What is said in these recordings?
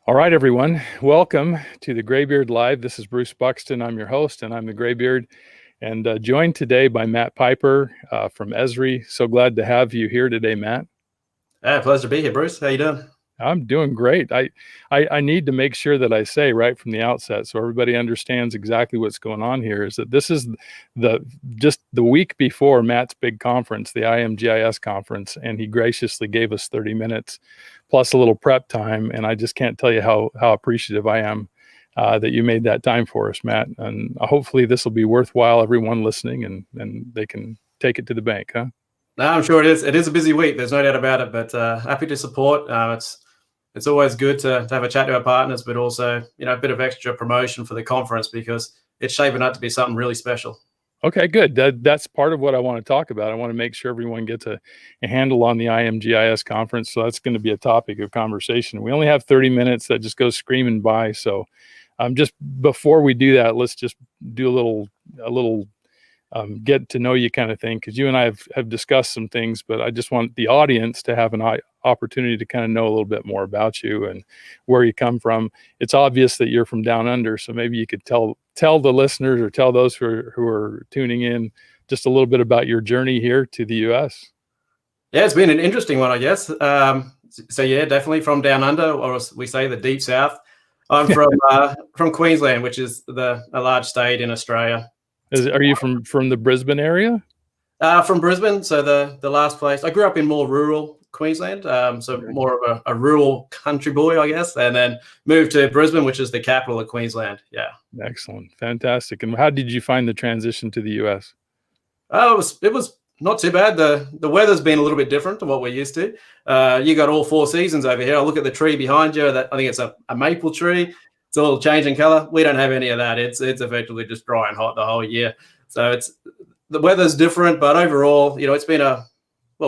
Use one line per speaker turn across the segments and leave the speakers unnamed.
All right, everyone. Welcome to the Graybeard Live. This is Bruce Buxton. I'm your host, and I'm the Graybeard, and joined today by Matt Piper from ESRI. So glad to have you here today, Matt.
Pleasure to be here, Bruce. How you doing?
I'm doing great. I need to make sure that I say right from the outset, so everybody understands exactly what's going on here, is that this is just the week before Matt's big conference, the IMGIS conference, and he graciously gave us 30 minutes plus a little prep time. And I just can't tell you how appreciative I am that you made that time for us, Matt. And hopefully this will be worthwhile, everyone listening, and they can take it to the bank, huh?
No, I'm sure it is. It is a busy week. There's no doubt about it, but happy to support. It's always good to have a chat to our partners, but also, a bit of extra promotion for the conference because it's shaping up to be something really special.
Okay, good. That's part of what I want to talk about. I want to make sure everyone gets a handle on the IMGIS conference. So that's going to be a topic of conversation. We only have 30 minutes that just goes screaming by. So just before we do that, let's just do a little get to know you kind of thing, because you and I have discussed some things, but I just want the audience to have an opportunity to kind of know a little bit more about you and where you come from. It's obvious that you're from down under, so maybe you could tell the listeners or tell those who are tuning in just a little bit about your journey here to the U.S.
Yeah, it's been an interesting one, I guess. So yeah, definitely from down under, or as we say, the deep south. I'm from Queensland, which is a large state in Australia.
Are you from the Brisbane area?
From Brisbane. So the last place, I grew up in more rural Queensland, so more of a rural country boy, I guess, and then moved to Brisbane, which is the capital of Queensland. Yeah.
Excellent. Fantastic. And how did you find the transition to the U.S.?
It was not too bad. The weather's been a little bit different to what we're used to. You got all four seasons over here. I look at the tree behind you. I think it's a maple tree. It's all changing color. We don't have any of that. It's effectively just dry and hot the whole year. So the weather's different, but overall, it's been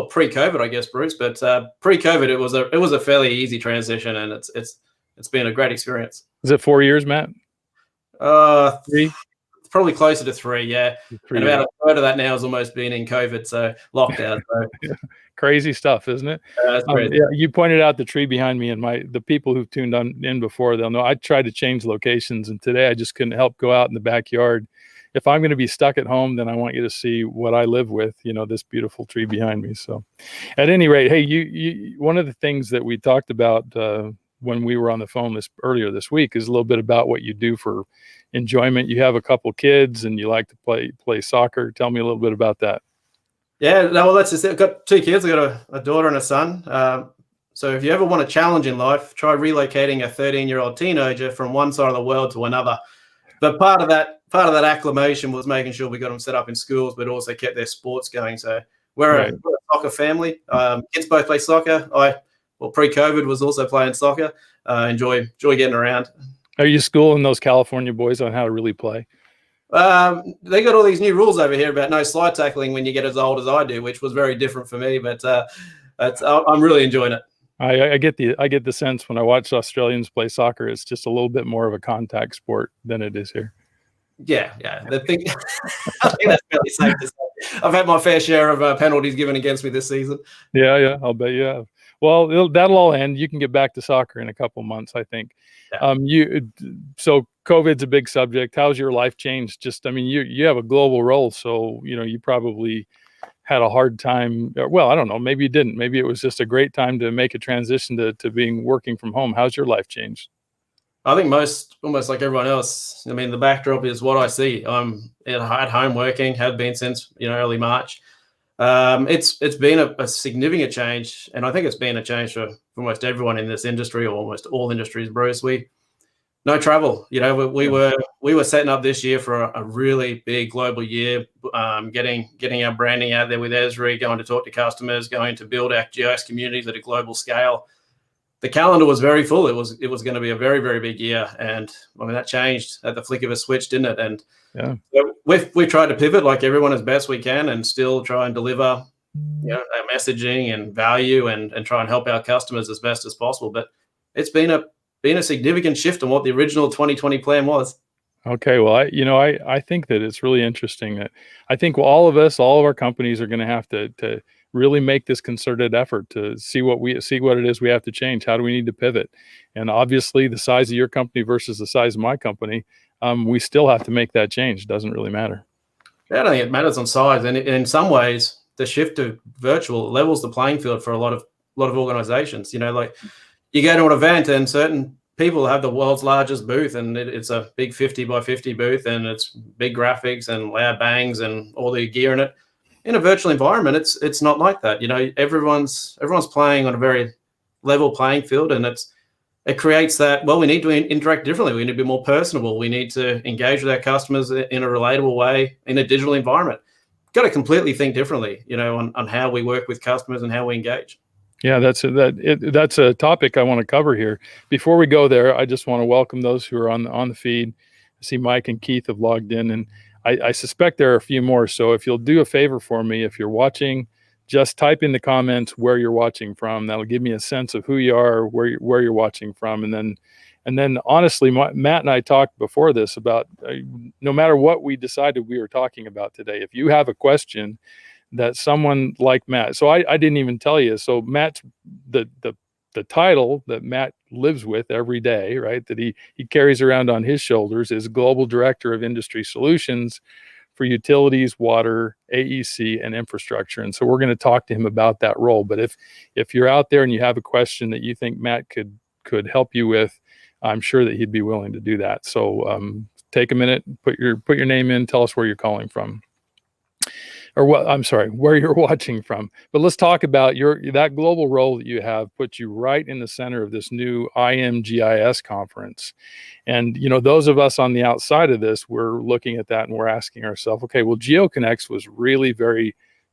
pre-COVID, I guess, Bruce. But pre-COVID, it was a fairly easy transition, and it's been a great experience.
Is it 4 years, Matt?
3. Probably closer to 3, yeah. And about a third of that now has almost been in COVID, so lockdown. So.
Yeah. Crazy stuff, isn't it? Yeah, you pointed out the tree behind me, and the people who've tuned in before, they'll know I tried to change locations, and today I just couldn't help go out in the backyard. If I'm going to be stuck at home, then I want you to see what I live with, this beautiful tree behind me. So at any rate, hey, you one of the things that we talked about when we were on the phone earlier this week is a little bit about what you do for enjoyment. You have a couple kids and you like to play soccer. Tell me a little bit about that.
Yeah, no, well, that's just it. I've got 2 kids. I've got a daughter and a son. So if you ever want a challenge in life, try relocating a 13-year-old teenager from one side of the world to another. But part of that acclimation was making sure we got them set up in schools, but also kept their sports going. So we're a soccer family. Kids both play soccer. Pre-COVID was also playing soccer. Enjoy getting around.
Are you schooling those California boys on how to really play?
They got all these new rules over here about no slide tackling when you get as old as I do, which was very different for me. But I'm really enjoying it.
I get the sense when I watch Australians play soccer, it's just a little bit more of a contact sport than it is here.
Yeah. I think that's fairly safe to say. I've had my fair share of penalties given against me this season.
Yeah, I'll bet you have. Well, that'll all end. You can get back to soccer in a couple months, I think. Yeah. So COVID's a big subject. How's your life changed? You have a global role, so you probably had a hard time. Well, I don't know. Maybe you didn't. Maybe it was just a great time to make a transition to working from home. How's your life changed?
I think almost like everyone else. I mean, the backdrop is what I see. I'm at home working, have been since early March. It's been a significant change, and I think it's been a change for almost everyone in this industry, or almost all industries, Bruce. No travel. We were setting up this year for a really big global year, getting our branding out there with ESRI, going to talk to customers, going to build our GIS communities at a global scale. The calendar was very full. It was going to be a very, very big year, and I mean that changed at the flick of a switch, didn't it? And
yeah,
so we've tried to pivot like everyone as best we can, and still try and deliver, our messaging and value, and try and help our customers as best as possible. But it's been a significant shift on what the original 2020 plan was.
Okay, well, I think that it's really interesting that I think all of our companies are going to have to really make this concerted effort to see what it is we have to change. How do we need to pivot? And obviously, the size of your company versus the size of my company, we still have to make that change. It doesn't really matter.
Yeah, I don't think it matters on size, and in some ways, the shift to virtual levels the playing field for a lot of organizations. You know, like you go to an event and certain people have the world's largest booth, and it's a big 50 by 50 booth, and it's big graphics and loud bangs and all the gear in it. In a virtual environment, it's not like that. You know, everyone's playing on a very level playing field, and it creates that, well, we need to interact differently. We need to be more personable. We need to engage with our customers in a relatable way in a digital environment. Got to completely think differently, you know, on how we work with customers and how we engage.
Yeah, that's a topic I want to cover here. Before we go there, I just want to welcome those who are on the feed. I see Mike and Keith have logged in, and I suspect there are a few more. So if you'll do a favor for me, if you're watching, just type in the comments where you're watching from. That'll give me a sense of who you are, where you're watching from, and then honestly, Matt and I talked before this about no matter what we decided we were talking about today, if you have a question that someone like Matt, so I didn't even tell you. So Matt's the title that Matt lives with every day, right? That he carries around on his shoulders is Global Director of Industry Solutions for utilities, water, AEC, and infrastructure. And so we're going to talk to him about that role. But if you're out there and you have a question that you think Matt could help you with, I'm sure that he'd be willing to do that. So take a minute, put your name in, tell us where you're calling from. Or what, I'm sorry, where you're watching from. But let's talk about that global role that you have puts you right in the center of this new IMGIS conference. And, you know, those of us on the outside of this, we're looking at that and we're asking ourselves, okay, well, GeoConnects was really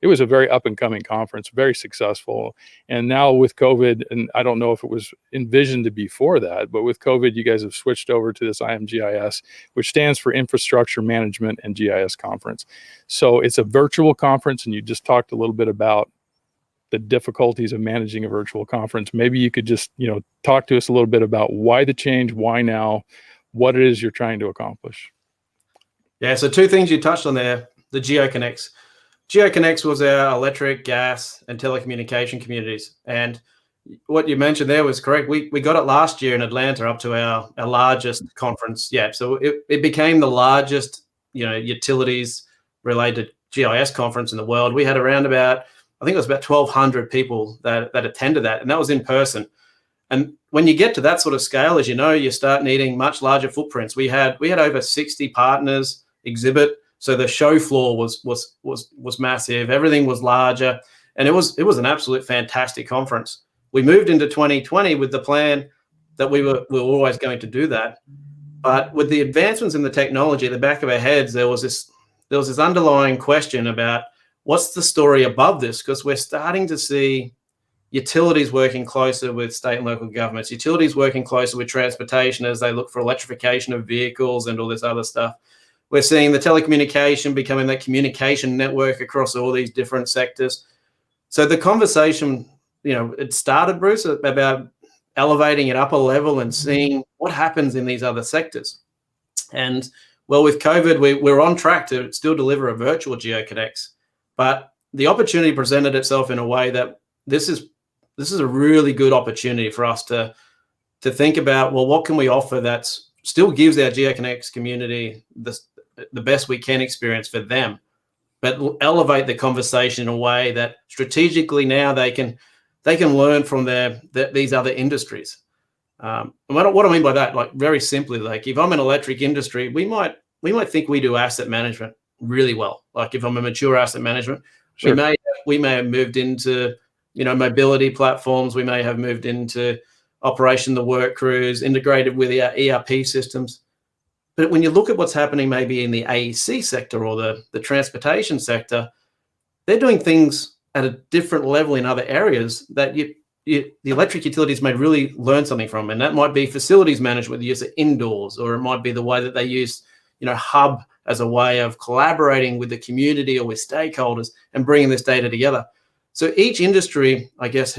it was a very up and coming conference, very successful. And now with COVID, and I don't know if it was envisioned before that, but with COVID, you guys have switched over to this IMGIS, which stands for Infrastructure Management and GIS Conference. So it's a virtual conference, and you just talked a little bit about the difficulties of managing a virtual conference. Maybe you could just, you know, talk to us a little bit about why the change, why now, what it is you're trying to accomplish.
Yeah, so two things you touched on there, the GeoConnects. GeoConnects was our electric, gas, and telecommunication communities. And what you mentioned there was correct. We got it last year in Atlanta, up to our largest conference yet. So it became the largest, you know, utilities-related GIS conference in the world. We had around about, I think it was about 1,200 people that attended that, and that was in person. And when you get to that sort of scale, as you know, you start needing much larger footprints. We had over 60 partners exhibit. So the show floor was massive. Everything was larger, and it was an absolute fantastic conference. We moved into 2020 with the plan that we were always going to do that, but with the advancements in the technology at the back of our heads, there was this underlying question about what's the story above this, because we're starting to see utilities working closer with state and local governments, utilities working closer with transportation as they look for electrification of vehicles and all this other stuff. We're seeing the telecommunication becoming that communication network across all these different sectors. So the conversation, you know, it started, Bruce, about elevating it up a level and seeing what happens in these other sectors. And well, with COVID, we're on track to still deliver a virtual GeoConnects, but the opportunity presented itself in a way that this is a really good opportunity for us to think about, well, what can we offer that still gives our GeoConnects community the best we can experience for them, but elevate the conversation in a way that strategically now they can learn from these other industries. And what I mean by that, like very simply, like if I'm an electric industry, we might think we do asset management really well. Like if I'm a mature asset management, sure, we may have moved into, you know, mobility platforms. We may have moved into operation the work crews, integrated with our ERP systems. But when you look at what's happening maybe in the AEC sector or the transportation sector, they're doing things at a different level in other areas that the electric utilities may really learn something from. And that might be facilities management, the use of indoors, or it might be the way that they use, you know, Hub as a way of collaborating with the community or with stakeholders and bringing this data together. So each industry, I guess,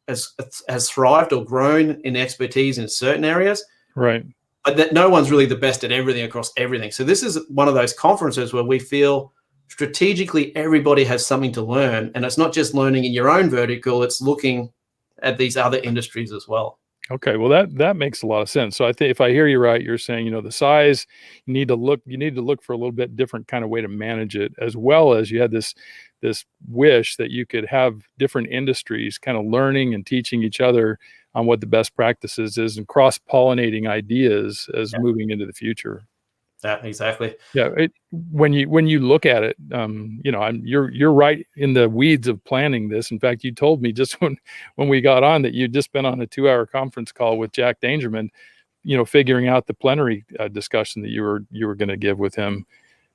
has thrived or grown in expertise in certain areas.
Right.
But that no one's really the best at everything across everything. So this is one of those conferences where we feel strategically everybody has something to learn, and it's not just learning in your own vertical, it's looking at these other industries as well.
Okay, well that makes a lot of sense. So I think if I hear you right, you're saying, the size, you need to look for a little bit different kind of way to manage it, as well as you had this wish that you could have different industries kind of learning and teaching each other on what the best practices is and cross-pollinating ideas as moving into the future.
Yeah, exactly.
Yeah, when you look at it, you're right in the weeds of planning this. In fact, you told me just when we got on that you'd just been on a 2-hour conference call with Jack Dangermond, figuring out the plenary discussion that you were going to give with him.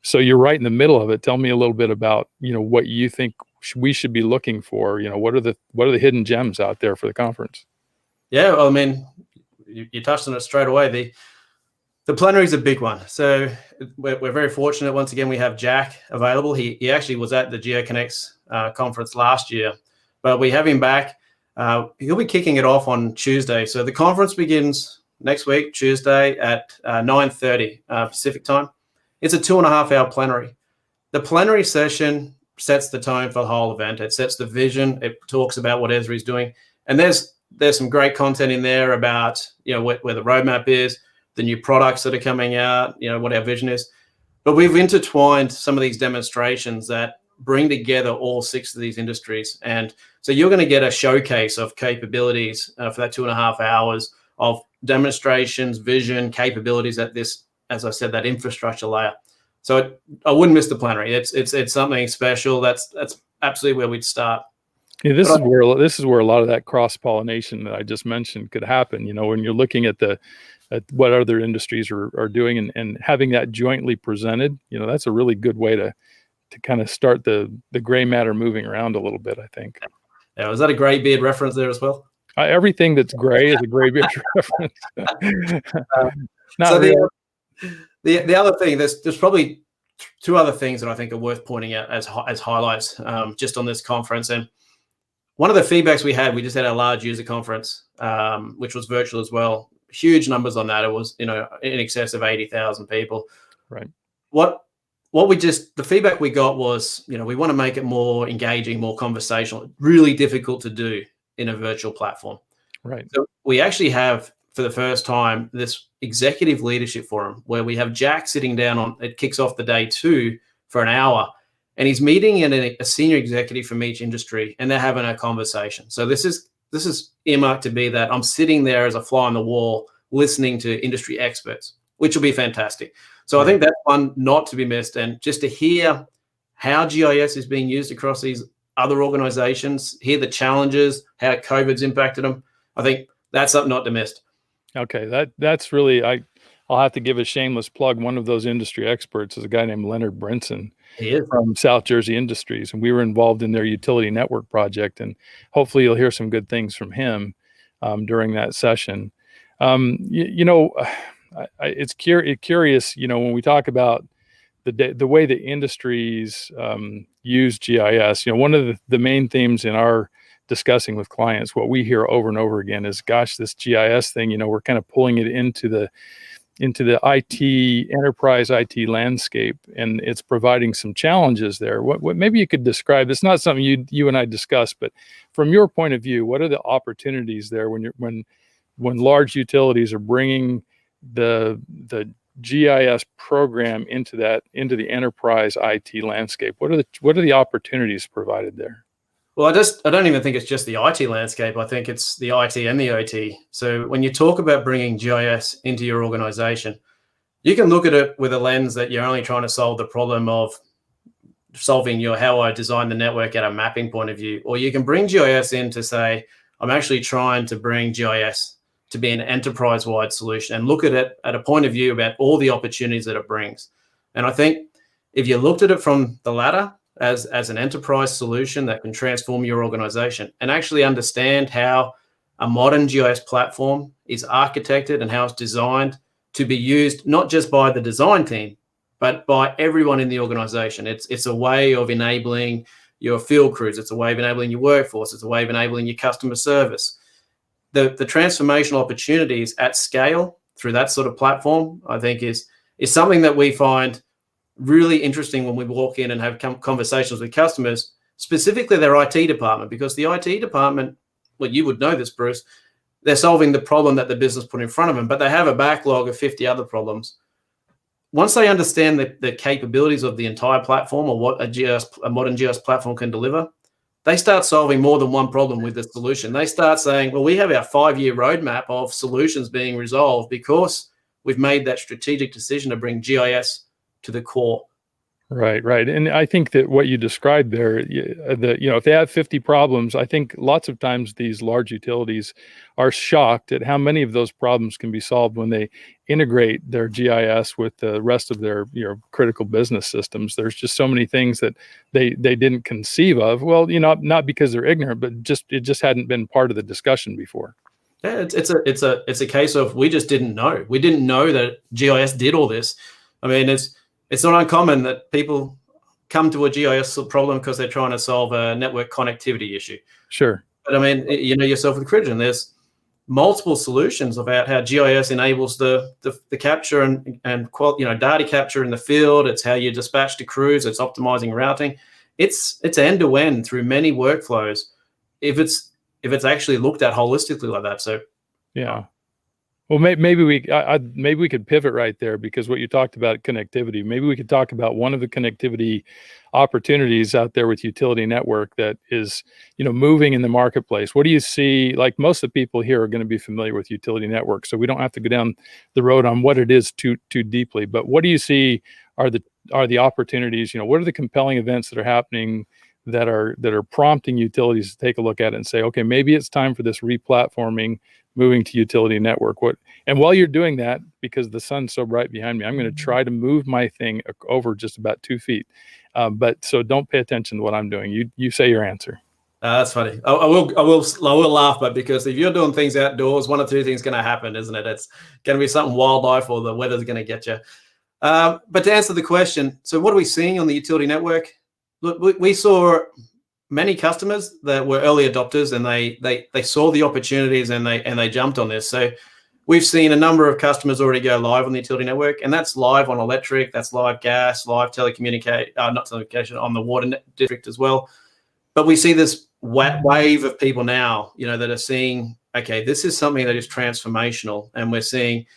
So you're right in the middle of it. Tell me a little bit about what you think we should be looking for. What are the hidden gems out there for the conference?
Yeah, well, I mean, you touched on it straight away. The plenary is a big one. So we're very fortunate. Once again, we have Jack available. He actually was at the GeoConnects conference last year, but we have him back. He'll be kicking it off on Tuesday. So the conference begins next week, Tuesday at 9:30 Pacific time. It's a 2.5-hour plenary. The plenary session sets the tone for the whole event. It sets the vision. It talks about what ESRI is doing. And there's some great content in there about, where the roadmap is, the new products that are coming out, what our vision is. But we've intertwined some of these demonstrations that bring together all 6 of these industries. And so you're going to get a showcase of capabilities for that 2.5 hours of demonstrations, vision, capabilities at this, as I said, that infrastructure layer. So I wouldn't miss the plenary. It's something special. That's absolutely where we'd start.
Yeah, this is where a lot of that cross-pollination that I just mentioned could happen. When you're looking at what other industries are doing and having that jointly presented, that's a really good way to kind of start the gray matter moving around a little bit, I think.
Yeah, was that a gray beard reference there as well?
Everything that's gray is a gray beard reference.
So the other thing, there's probably 2 other things that I think are worth pointing out as highlights just on this conference. And one of the feedbacks we just had a large user conference, which was virtual as well. Huge numbers on that. It was, in excess of 80,000 people.
Right.
The feedback we got was, we want to make it more engaging, more conversational, really difficult to do in a virtual platform.
Right.
So we actually have, for the first time, this executive leadership forum where we have Jack sitting down it kicks off the day 2 for an hour, and he's meeting a senior executive from each industry, and they're having a conversation. So this is earmarked to be that I'm sitting there as a fly on the wall listening to industry experts, which will be fantastic. So I think that's one not to be missed. And just to hear how GIS is being used across these other organizations, hear the challenges, how COVID's impacted them, I think that's something not to miss.
Okay, that's really, I'll have to give a shameless plug. One of those industry experts is a guy named Leonard Brinson.
He is
from South Jersey Industries, and we were involved in their utility network project, and hopefully you'll hear some good things from him during that session. It's curious, when we talk about the way the industries use GIS, one of the main themes in our discussing with clients, what we hear over and over again is, gosh, this GIS thing, we're kind of pulling it into the IT enterprise IT landscape, and it's providing some challenges there. What maybe you could describe? It's not something you and I discussed, but from your point of view, what are the opportunities there when large utilities are bringing the GIS program into the enterprise IT landscape? What are the opportunities provided there?
Well, I don't even think it's just the IT landscape. I think it's the IT and the OT. So when you talk about bringing GIS into your organization, you can look at it with a lens that you're only trying to solve the problem of solving how I design the network at a mapping point of view. Or you can bring GIS in to say, I'm actually trying to bring GIS to be an enterprise-wide solution and look at it at a point of view about all the opportunities that it brings. And I think if you looked at it from the latter, as an enterprise solution that can transform your organization and actually understand how a modern GIS platform is architected and how it's designed to be used not just by the design team, but by everyone in the organization. It's a way of enabling your field crews. It's a way of enabling your workforce. It's a way of enabling your customer service. The transformational opportunities at scale through that sort of platform, I think, is something that we find really interesting when we walk in and have conversations with customers, specifically their IT department, because the IT department, well, you would know this, Bruce, they're solving the problem that the business put in front of them, but they have a backlog of 50 other problems. Once they understand the capabilities of the entire platform, or what a modern GIS platform can deliver, they start solving more than one problem with the solution. They start saying, well, we have our 5-year roadmap of solutions being resolved because we've made that strategic decision to bring GIS to the core.
Right. And I think that what you described there, if they have 50 problems, I think lots of times these large utilities are shocked at how many of those problems can be solved when they integrate their GIS with the rest of their critical business systems. There's just so many things that they didn't conceive of. Well, not because they're ignorant, but it just hadn't been part of the discussion before.
Yeah, it's a case of we just didn't know. We didn't know that GIS did all this. I mean, it's not uncommon that people come to a GIS problem because they're trying to solve a network connectivity issue.
Sure.
But I mean, you know yourself with Critigen, there's multiple solutions about how GIS enables the capture and data capture in the field. It's how you dispatch to crews. It's optimizing routing. It's end to end through many workflows. If it's actually looked at holistically like that. So
yeah. Well, maybe we could pivot right there, because what you talked about, connectivity, maybe we could talk about one of the connectivity opportunities out there with utility network that is, moving in the marketplace. What do you see? Like, most of the people here are going to be familiar with utility network, so we don't have to go down the road on what it is too deeply. But what do you see are the opportunities? What are the compelling events that are happening that are prompting utilities to take a look at it and say, okay, maybe it's time for this replatforming, moving to utility network? And while you're doing that, because the sun's so bright behind me, I'm going to try to move my thing over just about 2 feet. But so don't pay attention to what I'm doing. You say your answer.
That's funny. I will laugh, but because if you're doing things outdoors, one or two things going to happen, isn't it? It's going to be something wildlife, or the weather's going to get you. But to answer the question, so what are we seeing on the utility network? Look, we saw many customers that were early adopters, and they saw the opportunities and they jumped on this. So we've seen a number of customers already go live on the utility network, and that's live on electric, that's live gas, live not telecommunication, on the water district as well. But we see this wave of people now, that are seeing, okay, this is something that is transformational, and we're seeing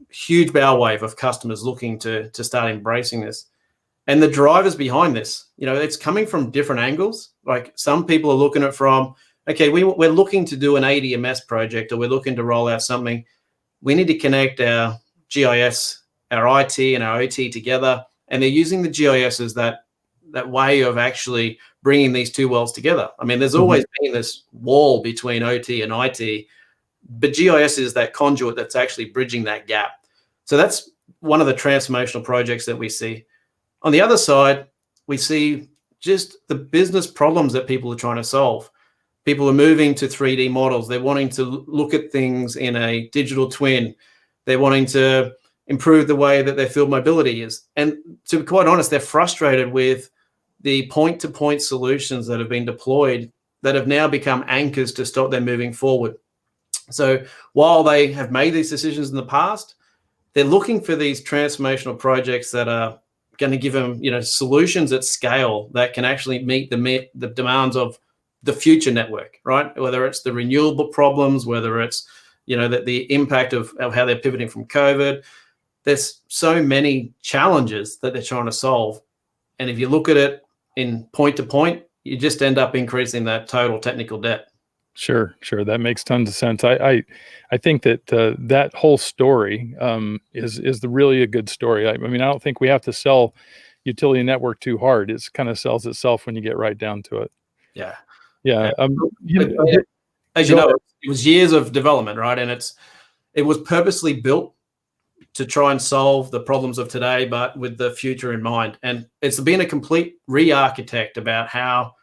huge bow wave of customers looking to start embracing this. And the drivers behind this, it's coming from different angles. Like, some people are looking at it from, okay, we're looking to do an ADMS project, or we're looking to roll out something. We need to connect our GIS, our IT, and our OT together. And they're using the GIS as that way of actually bringing these two worlds together. I mean, there's always been this wall between OT and IT, but GIS is that conduit that's actually bridging that gap. So that's one of the transformational projects that we see. On the other side, we see just the business problems that people are trying to solve. People are moving to 3D models. They're wanting to look at things in a digital twin. They're wanting to improve the way that their field mobility is. And to be quite honest, they're frustrated with the point-to-point solutions that have been deployed that have now become anchors to stop them moving forward. So while they have made these decisions in the past, they're looking for these transformational projects that are going to give them, solutions at scale that can actually meet the demands of the future network, right? Whether it's the renewable problems, whether it's, the impact of how they're pivoting from COVID. There's so many challenges that they're trying to solve. And if you look at it in point to point, you just end up increasing that total technical debt.
Sure. That makes tons of sense. I think that that whole story is really a good story. I mean, I don't think we have to sell utility network too hard. It kind of sells itself when you get right down to it.
Yeah. As you know, it was years of development, right? And it was purposely built to try and solve the problems of today, but with the future in mind. And it's been a complete re-architect about how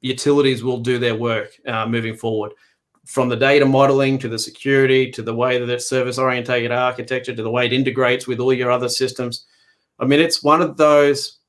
utilities will do their work moving forward, from the data modeling to the security to the way that it's service-oriented architecture to the way it integrates with all your other systems. I mean, it's one of those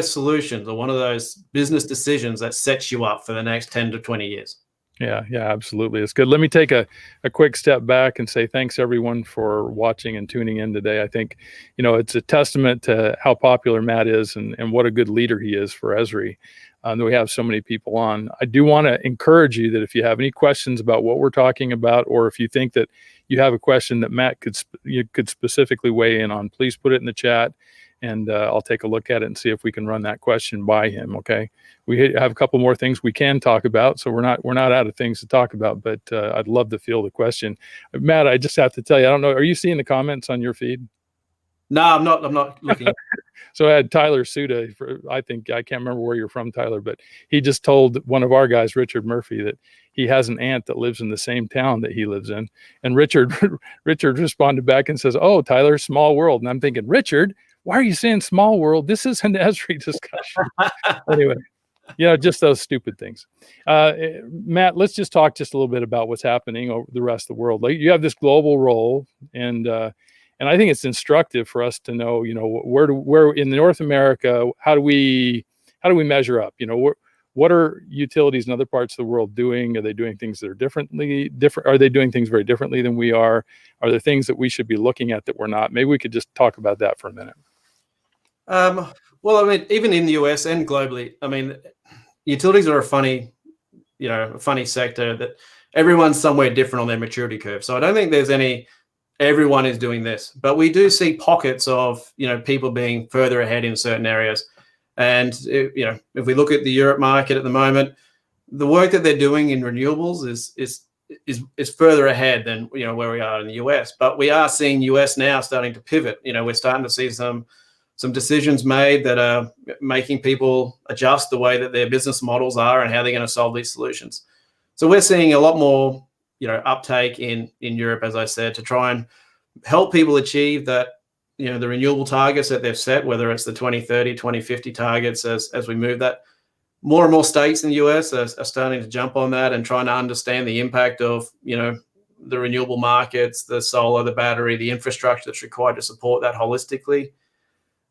solutions, or one of those business decisions that sets you up for the next 10 to 20 years.
Yeah, absolutely. It's good. Let me take a quick step back and say thanks everyone for watching and tuning in today. I think, it's a testament to how popular Matt is and what a good leader he is for ESRI, that we have so many people on. I do want to encourage you that if you have any questions about what we're talking about, or if you think that you have a question that Matt you could specifically weigh in on, please put it in the chat, and I'll take a look at it and see if we can run that question by him. Okay. We have a couple more things we can talk about, so we're not out of things to talk about. But I'd love to field the question, Matt. I just have to tell you, I don't know. Are you seeing the comments on your feed?
No, I'm not. I'm not looking.
So I had Tyler Suda. I can't remember where you're from, Tyler, but he just told one of our guys, Richard Murphy, that he has an aunt that lives in the same town that he lives in. And Richard responded back and says, "Oh, Tyler, small world." And I'm thinking, Richard, why are you saying small world? This is an ESRI discussion. Anyway. Just those stupid things. Matt, let's just talk just a little bit about what's happening over the rest of the world. Like, you have this global role, and I think it's instructive for us to know, where in North America, how do we measure up? What are utilities in other parts of the world doing? Are they doing things that are different? Are they doing things very differently than we are? Are there things that we should be looking at that we're not? Maybe we could just talk about that for a minute.
Well, I mean, even in the US and globally, I mean, utilities are a funny sector that everyone's somewhere different on their maturity curve. So I don't think there's everyone is doing this, but we do see pockets of, people being further ahead in certain areas. And, if we look at the Europe market at the moment, the work that they're doing in renewables is further ahead than, where we are in the US. But we are seeing US now starting to pivot. We're starting to see some decisions made that are making people adjust the way that their business models are and how they're going to solve these solutions. So we're seeing a lot more, uptake in Europe, as I said, to try and help people achieve that, the renewable targets that they've set, whether it's the 2030, 2050 targets, as we move that. More and more states in the US are starting to jump on that and trying to understand the impact of, the renewable markets, the solar, the battery, the infrastructure that's required to support that holistically.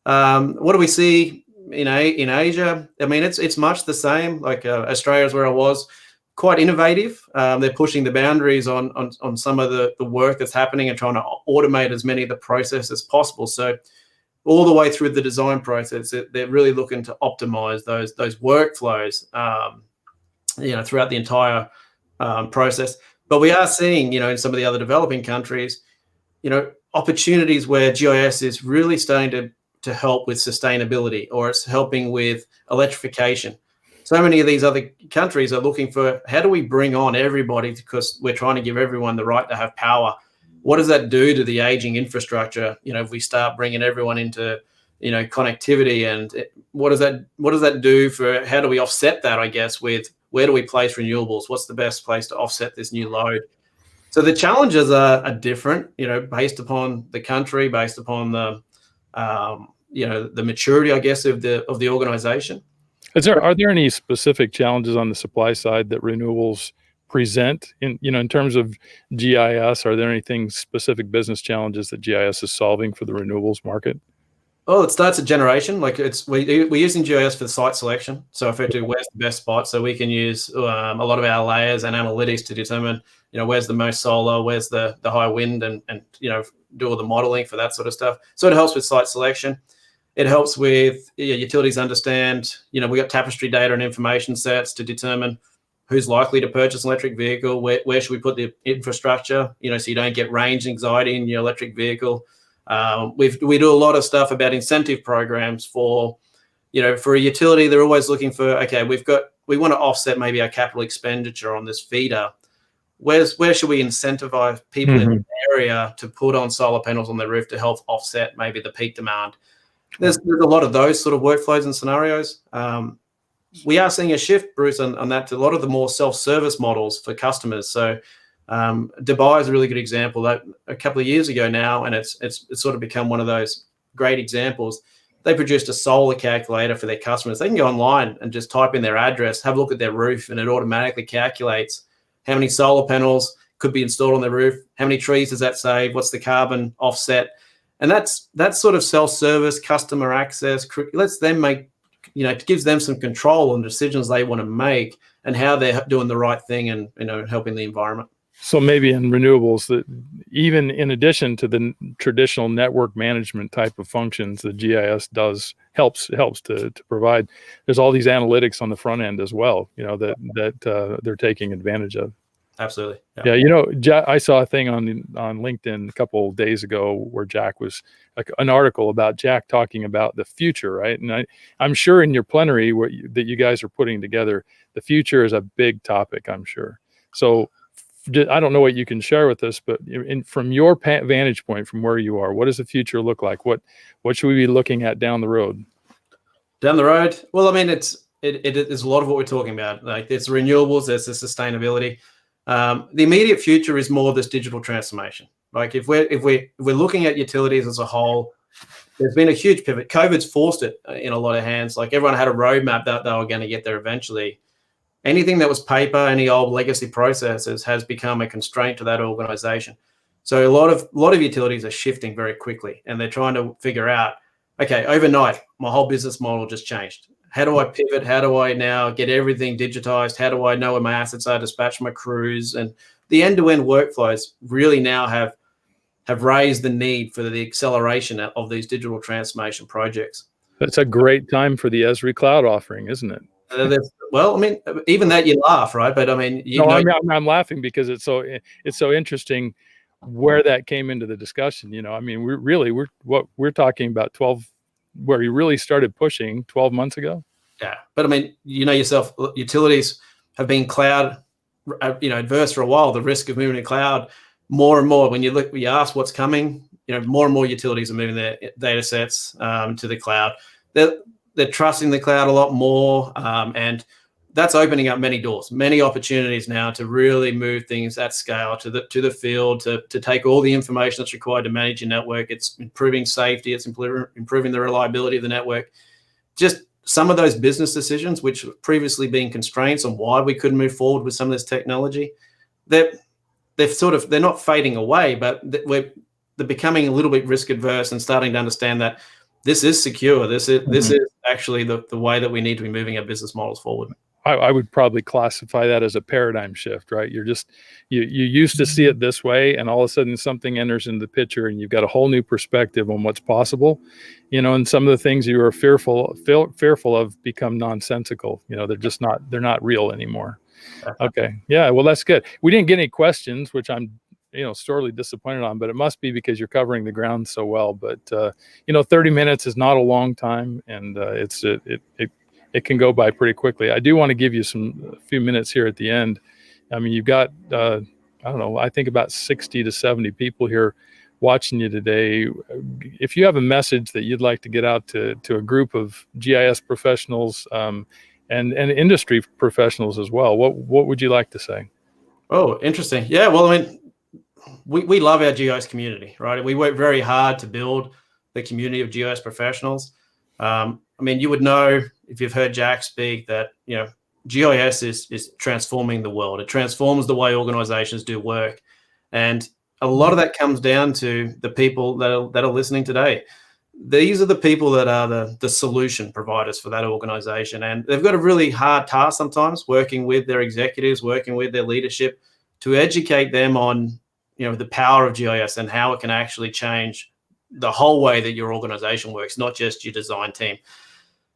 What do we see in Asia? I mean, it's much the same. Like Australia is where I was, quite innovative. They're pushing the boundaries on some of the work that's happening and trying to automate as many of the processes as possible. So all the way through the design process, they're really looking to optimize those workflows, throughout the entire process. But we are seeing, in some of the other developing countries, opportunities where GIS is really starting to help with sustainability, or it's helping with electrification. So many of these other countries are looking for, how do we bring on everybody, because we're trying to give everyone the right to have power. What does that do to the aging infrastructure? If we start bringing everyone into, connectivity, and what does that do for, how do we offset that, I guess, with where do we place renewables? What's the best place to offset this new load? So the challenges are different, based upon the country, based upon the maturity, I guess, of the organization.
Are there any specific challenges on the supply side that renewables present in terms of GIS? Are there anything specific business challenges that GIS is solving for the renewables market?
Oh, it starts at generation. Like we're using GIS for the site selection. So effectively, where's the best spot? So we can use a lot of our layers and analytics to determine, where's the most solar, where's the high wind, and do all the modeling for that sort of stuff. So it helps with site selection. It helps with utilities understand, we got tapestry data and information sets to determine who's likely to purchase an electric vehicle, where should we put the infrastructure, so you don't get range anxiety in your electric vehicle. We do a lot of stuff about incentive programs for a utility. They're always looking for, okay, we want to offset maybe our capital expenditure on this feeder. Where should we incentivize people in the area to put on solar panels on their roof to help offset maybe the peak demand? There's a lot of those sort of workflows and scenarios. We are seeing a shift, Bruce, on that, to a lot of the more self-service models for customers. So Dubai is a really good example. That a couple of years ago now, and it's sort of become one of those great examples. They produced a solar calculator for their customers. They can go online and just type in their address, have a look at their roof, and it automatically calculates how many solar panels could be installed on their roof, how many trees does that save, what's the carbon offset. And that's sort of self-service, customer access, lets them make it gives them some control on decisions they want to make and how they're doing the right thing and, helping the environment.
So maybe in renewables, that even in addition to the traditional network management type of functions that GIS helps to provide, there's all these analytics on the front end as well, that they're taking advantage of.
Absolutely.
Yeah, I saw a thing on LinkedIn a couple of days ago where Jack was an article about Jack talking about the future, right? And I'm sure in your plenary that you guys are putting together, the future is a big topic, I'm sure. So I don't know what you can share with us, but from your vantage point, from where you are, what does the future look like? What should we be looking at down the road?
Down the road? Well, I mean, it is a lot of what we're talking about. Like there's renewables, there's the sustainability. The immediate future is more this digital transformation. Like if we're looking at utilities as a whole, there's been a huge pivot. COVID's forced it in a lot of hands. Like everyone had a roadmap that they were going to get there eventually. Anything that was paper, any old legacy processes has become a constraint to that organization. So a lot of utilities are shifting very quickly, and they're trying to figure out, okay, overnight, my whole business model just changed. How do I pivot? How do I now get everything digitized? How do I know where my assets are, dispatch my crews? And the end-to-end workflows really now have raised the need for the acceleration of these digital transformation projects.
That's a great time for the ESRI cloud offering, isn't it?
Well, I mean, even that you laugh, right? But I mean,
I'm laughing because it's so interesting where that came into the discussion. I mean, we're talking about 12, where you really started pushing 12 months ago.
Yeah, but I mean, yourself, utilities have been cloud, adverse for a while. The risk of moving to cloud, more and more. When you ask what's coming, more and more utilities are moving their data sets to the cloud. They're trusting the cloud a lot more, and that's opening up many doors, many opportunities now to really move things at scale to the field, to take all the information that's required to manage your network. It's improving safety, it's improving the reliability of the network. Just some of those business decisions, which have previously been constraints on why we couldn't move forward with some of this technology, they're not fading away, but they're becoming a little bit risk adverse and starting to understand that this is secure. This is actually the way that we need to be moving our business models forward.
I would probably classify that as a paradigm shift, right? You used to see it this way, and all of a sudden something enters into the picture and you've got a whole new perspective on what's possible, and some of the things you were fearful of become nonsensical. They're not real anymore. Okay. Yeah. Well, that's good. We didn't get any questions, which I'm sorely disappointed on, but it must be because you're covering the ground so well. But 30 minutes is not a long time, and it can go by pretty quickly. I do want to give you a few minutes here at the end. I mean, you've got I don't know, I think about 60 to 70 people here watching you today. If you have a message that you'd like to get out to a group of GIS professionals and industry professionals as well, what would you like to say?
Oh, interesting. Yeah. Well, I mean, we love our GIS community, right? We work very hard to build the community of GIS professionals. I mean, you would know if you've heard Jack speak that, GIS is transforming the world. It transforms the way organizations do work. And a lot of that comes down to the people that are listening today. These are the people that are the solution providers for that organization. And they've got a really hard task sometimes, working with their executives, working with their leadership to educate them on the power of GIS and how it can actually change the whole way that your organization works, not just your design team.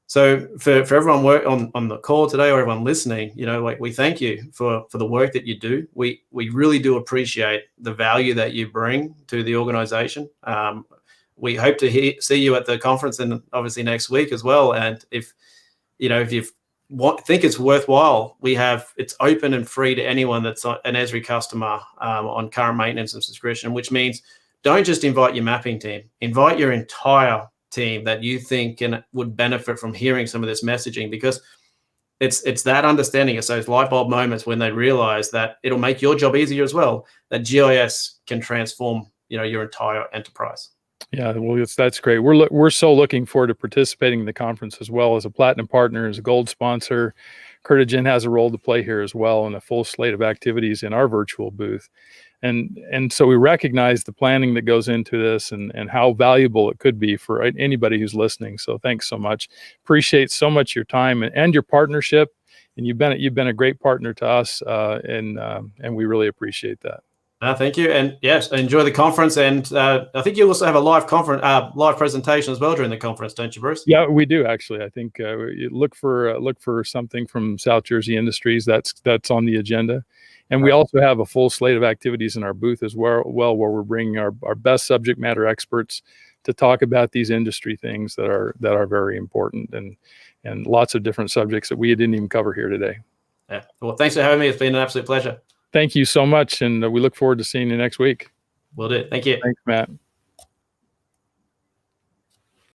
So for everyone on the call today, or everyone listening, we thank you for the work that you do. We really do appreciate the value that you bring to the organization. We hope to see you at the conference, and obviously next week as well. And if you think it's worthwhile, it's open and free to anyone that's an ESRI customer on current maintenance and subscription, which means don't just invite your mapping team, invite your entire team that you think would benefit from hearing some of this messaging, because it's that understanding. It's those light bulb moments when they realize that it'll make your job easier as well, that GIS can transform your entire enterprise.
Yeah, well, that's great. We're so looking forward to participating in the conference as well. As a platinum partner, as a gold sponsor, Curtigen has a role to play here as well, and a full slate of activities in our virtual booth. And so we recognize the planning that goes into this and how valuable it could be for anybody who's listening. So thanks so much. Appreciate so much your time and your partnership. And you've been a great partner to us, and we really appreciate that.
Thank you, and yes, enjoy the conference. And I think you also have a live presentation as well during the conference, don't you, Bruce?
Yeah, we do actually. I think you look for something from South Jersey Industries that's on the agenda, and we also have a full slate of activities in our booth as well, where we're bringing our best subject matter experts to talk about these industry things that are very important, and lots of different subjects that we didn't even cover here today.
Yeah. Well, thanks for having me. It's been an absolute pleasure.
Thank you so much, and we look forward to seeing you next week.
Will do. Thank you.
Thanks, Matt.